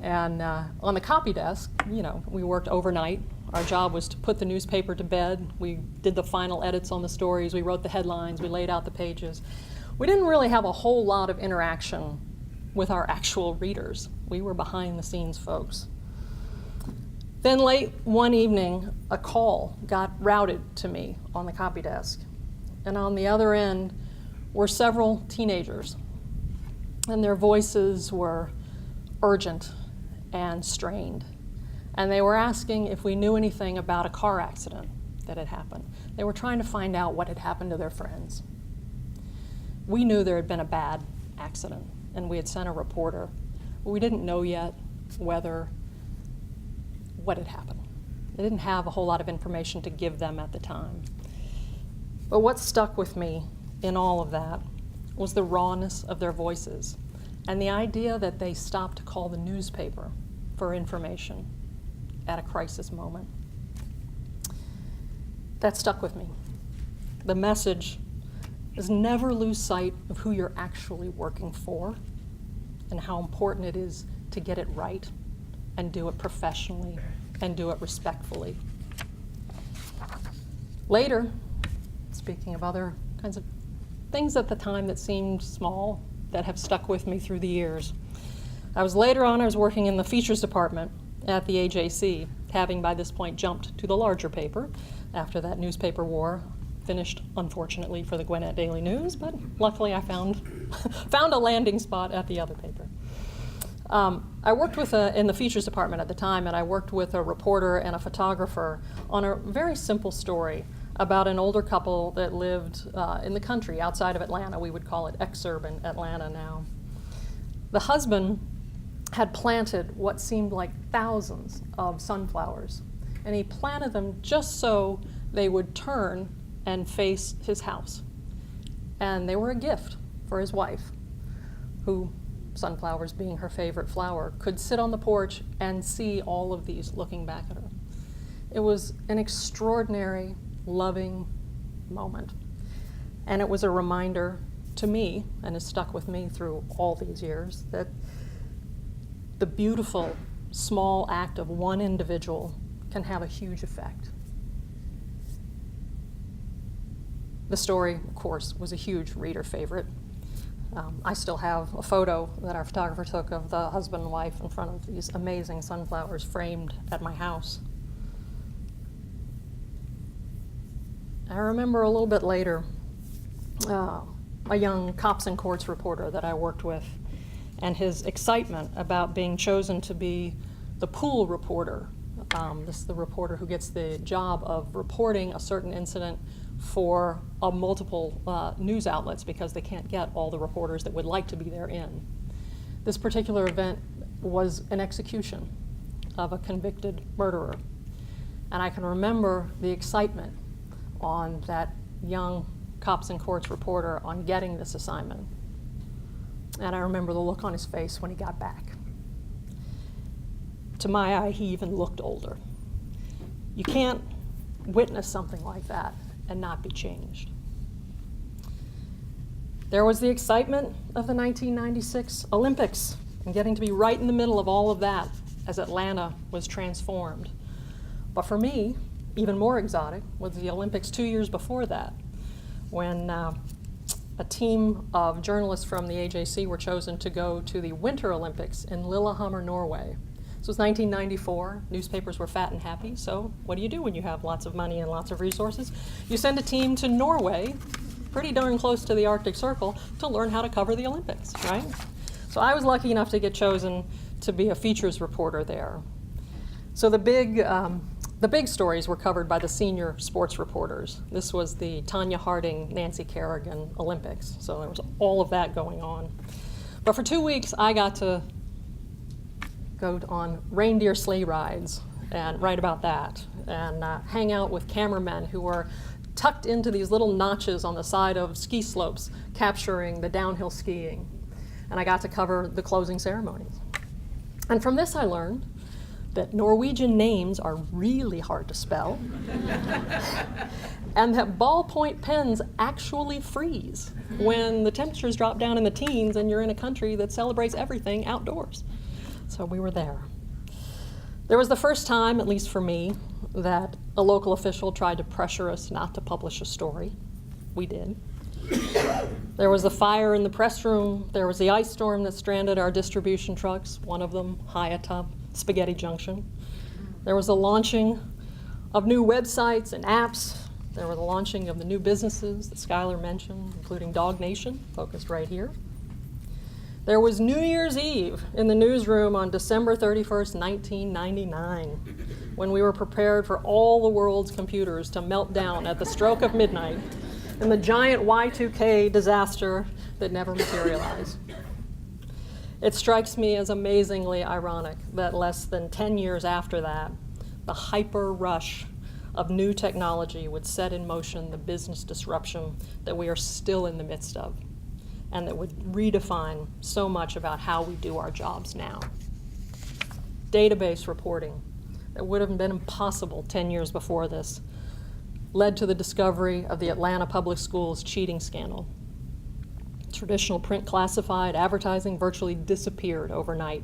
And on the copy desk, we worked overnight. Our job was to put the newspaper to bed. We did the final edits on the stories. We wrote the headlines. We laid out the pages. We didn't really have a whole lot of interaction with our actual readers. We were behind-the-scenes folks. Then late one evening, a call got routed to me on the copy desk. And on the other end were several teenagers. And their voices were urgent and strained. And they were asking if we knew anything about a car accident that had happened. They were trying to find out what had happened to their friends. We knew there had been a bad accident, and we had sent a reporter, but we didn't know yet what had happened. They didn't have a whole lot of information to give them at the time. But what stuck with me in all of that was the rawness of their voices and the idea that they stopped to call the newspaper for information at a crisis moment. That stuck with me. The message is never lose sight of who you're actually working for and how important it is to get it right and do it professionally and do it respectfully. Later, speaking of other kinds of things at the time that seemed small that have stuck with me through the years, I was working in the features department at the AJC, having by this point jumped to the larger paper after that newspaper war finished, unfortunately, for the Gwinnett Daily News, but luckily I found a landing spot at the other paper. I worked in the features department at the time, and I worked with a reporter and a photographer on a very simple story about an older couple that lived in the country outside of Atlanta. We would call it exurban Atlanta now. The husband had planted what seemed like thousands of sunflowers, and he planted them just so they would turn and face his house. And they were a gift for his wife, who, sunflowers being her favorite flower, could sit on the porch and see all of these looking back at her. It was an extraordinary, loving moment. And it was a reminder to me, and has stuck with me through all these years, that the beautiful, small act of one individual can have a huge effect. The story, of course, was a huge reader favorite. I still have a photo that our photographer took of the husband and wife in front of these amazing sunflowers framed at my house. I remember a little bit later, a young Cox and Courts reporter that I worked with, and his excitement about being chosen to be the pool reporter. This is the reporter who gets the job of reporting a certain incident for multiple news outlets because they can't get all the reporters that would like to be there in. This particular event was an execution of a convicted murderer. And I can remember the excitement on that young Cox and Courts reporter on getting this assignment. And I remember the look on his face when he got back. To my eye, he even looked older. You can't witness something like that and not be changed. There was the excitement of the 1996 Olympics and getting to be right in the middle of all of that as Atlanta was transformed. But for me, even more exotic was the Olympics 2 years before that, when a team of journalists from the AJC were chosen to go to the Winter Olympics in Lillehammer, Norway. This was 1994. Newspapers were fat and happy, so what do you do when you have lots of money and lots of resources? You send a team to Norway, pretty darn close to the Arctic Circle, to learn how to cover the Olympics, right? So I was lucky enough to get chosen to be a features reporter there. So the big stories were covered by the senior sports reporters. This was the Tanya Harding, Nancy Kerrigan Olympics, so there was all of that going on. But for 2 weeks, I got to go on reindeer sleigh rides and write about that, and hang out with cameramen who were tucked into these little notches on the side of ski slopes, capturing the downhill skiing. And I got to cover the closing ceremonies. And from this I learned that Norwegian names are really hard to spell, and that ballpoint pens actually freeze when the temperatures drop down in the teens and you're in a country that celebrates everything outdoors. So we were there. There was the first time, at least for me, that a local official tried to pressure us not to publish a story. We did. There was the fire in the press room. There was the ice storm that stranded our distribution trucks, one of them high atop Spaghetti Junction. There was the launching of new websites and apps. There was the launching of the new businesses that Skylar mentioned, including Dog Nation, focused right here. There was New Year's Eve in the newsroom on December 31st, 1999, when we were prepared for all the world's computers to melt down at the stroke of midnight in the giant Y2K disaster that never materialized. It strikes me as amazingly ironic that less than 10 years after that, the hyper rush of new technology would set in motion the business disruption that we are still in the midst of, and that would redefine so much about how we do our jobs now. Database reporting that would have been impossible 10 years before this led to the discovery of the Atlanta Public Schools cheating scandal. Traditional print classified advertising virtually disappeared overnight.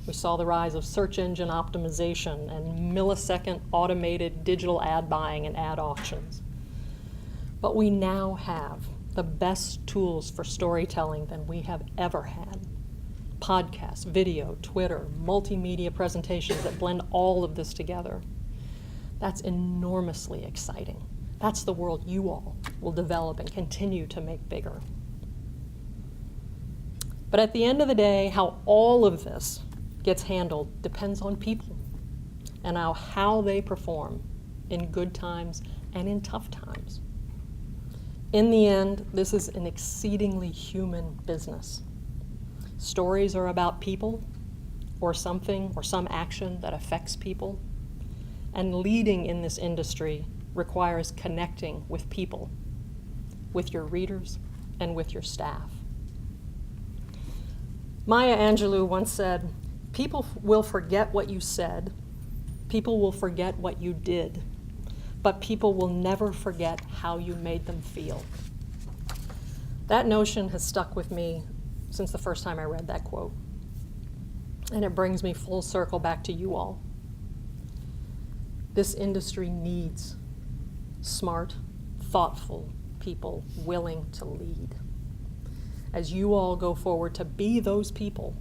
We saw the rise of search engine optimization and millisecond automated digital ad buying and ad auctions. But we now have the best tools for storytelling than we have ever had. Podcasts, video, Twitter, multimedia presentations that blend all of this together. That's enormously exciting. That's the world you all will develop and continue to make bigger. But at the end of the day, how all of this gets handled depends on people and how they perform in good times and in tough times. In the end, this is an exceedingly human business. Stories are about people or something or some action that affects people. And leading in this industry requires connecting with people, with your readers and with your staff. Maya Angelou once said, "People will forget what you said, people will forget what you did, but people will never forget how you made them feel." That notion has stuck with me since the first time I read that quote. And it brings me full circle back to you all. This industry needs smart, thoughtful people willing to lead. As you all go forward to be those people,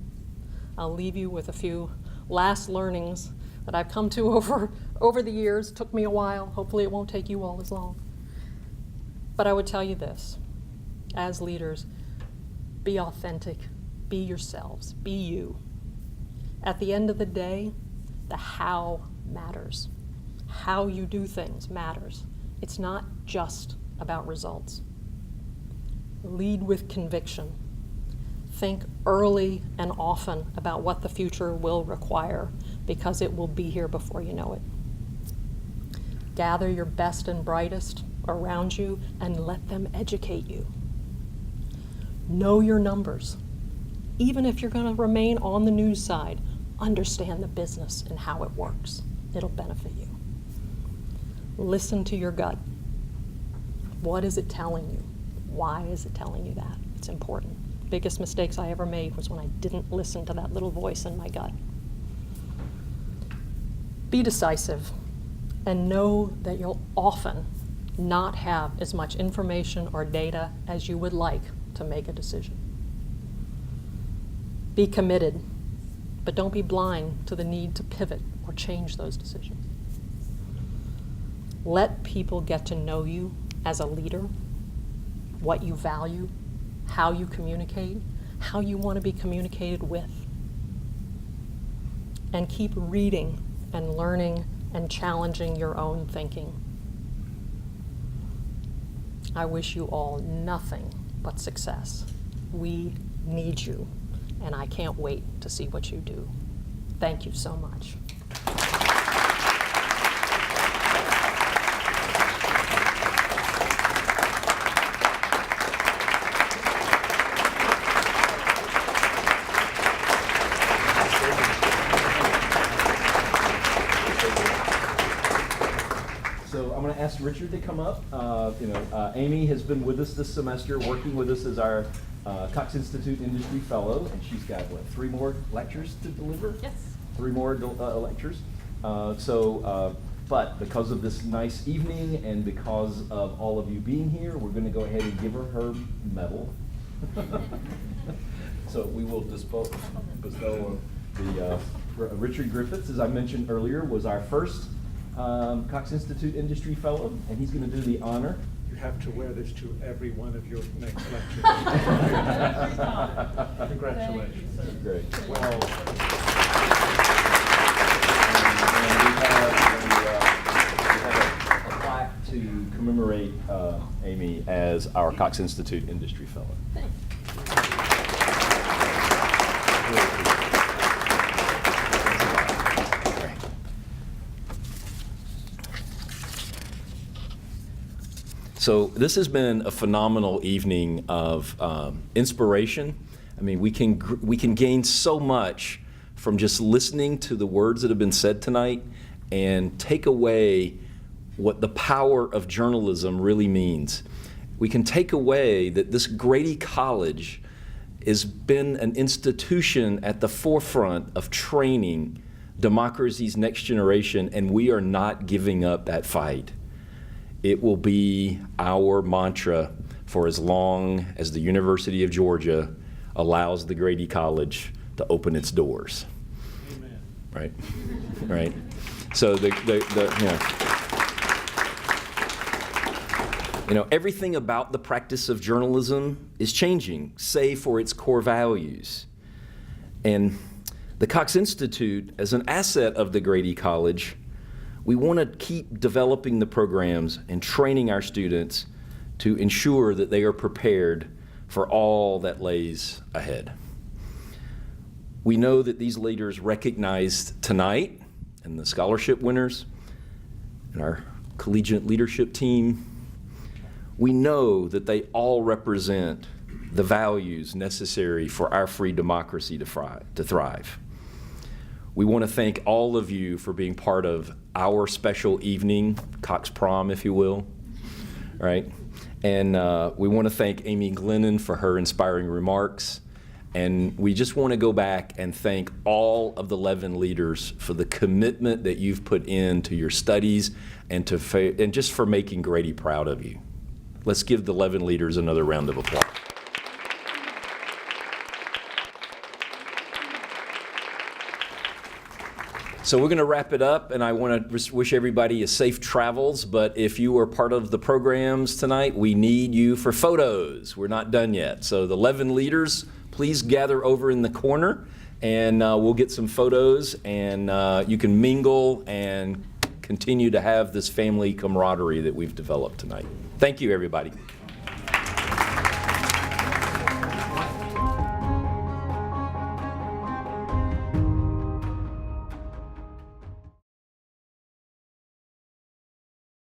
I'll leave you with a few last learnings that I've come to over the years. It took me a while. Hopefully it won't take you all as long. But I would tell you this, as leaders, be authentic, be yourselves, be you. At the end of the day, the how matters. How you do things matters. It's not just about results. Lead with conviction. Think early and often about what the future will require, because it will be here before you know it. Gather your best and brightest around you and let them educate you. Know your numbers. Even if you're going to remain on the news side, understand the business and how it works. It'll benefit you. Listen to your gut. What is it telling you? Why is it telling you that? It's important. Biggest mistakes I ever made was when I didn't listen to that little voice in my gut. Be decisive and know that you'll often not have as much information or data as you would like to make a decision. Be committed, but don't be blind to the need to pivot or change those decisions. Let people get to know you as a leader, what you value, how you communicate, how you want to be communicated with. And keep reading and learning and challenging your own thinking. I wish you all nothing but success. We need you, and I can't wait to see what you do. Thank you so much. So I'm going to ask Richard to come up. Amy has been with us this semester, working with us as our Cox Institute Industry Fellow, and she's got, 3 more lectures to deliver? Yes. 3 more lectures. But because of this nice evening and because of all of you being here, we're going to go ahead and give her medal. So we will bestow the Richard Griffiths, as I mentioned earlier, was our first Cox Institute Industry Fellow, and he's going to do the honor. You have to wear this to every one of your next lectures. Congratulations. Great. Well, we have a plaque to commemorate Amy as our Cox Institute Industry Fellow. So this has been a phenomenal evening of inspiration. I mean, we can gain so much from just listening to the words that have been said tonight and take away what the power of journalism really means. We can take away that this Grady College has been an institution at the forefront of training democracy's next generation, and we are not giving up that fight. It will be our mantra for as long as the University of Georgia allows the Grady College to open its doors. amen. Right? Right. So everything about the practice of journalism is changing, save for its core values. And the Cox Institute, as an asset of the Grady College, we want to keep developing the programs and training our students to ensure that they are prepared for all that lays ahead. We know that these leaders recognized tonight, and the scholarship winners, and our collegiate leadership team, we know that they all represent the values necessary for our free democracy to thrive. We want to thank all of you for being part of our special evening, Cox Prom, if you will, right? And we want to thank Amy Glennon for her inspiring remarks. And we just want to go back and thank all of the 11 leaders for the commitment that you've put into your studies and just for making Grady proud of you. Let's give the 11 leaders another round of applause. So we're going to wrap it up, and I want to wish everybody a safe travels, but if you are part of the programs tonight, we need you for photos. We're not done yet. So the 11 leaders, please gather over in the corner, and we'll get some photos, and you can mingle and continue to have this family camaraderie that we've developed tonight. Thank you, everybody.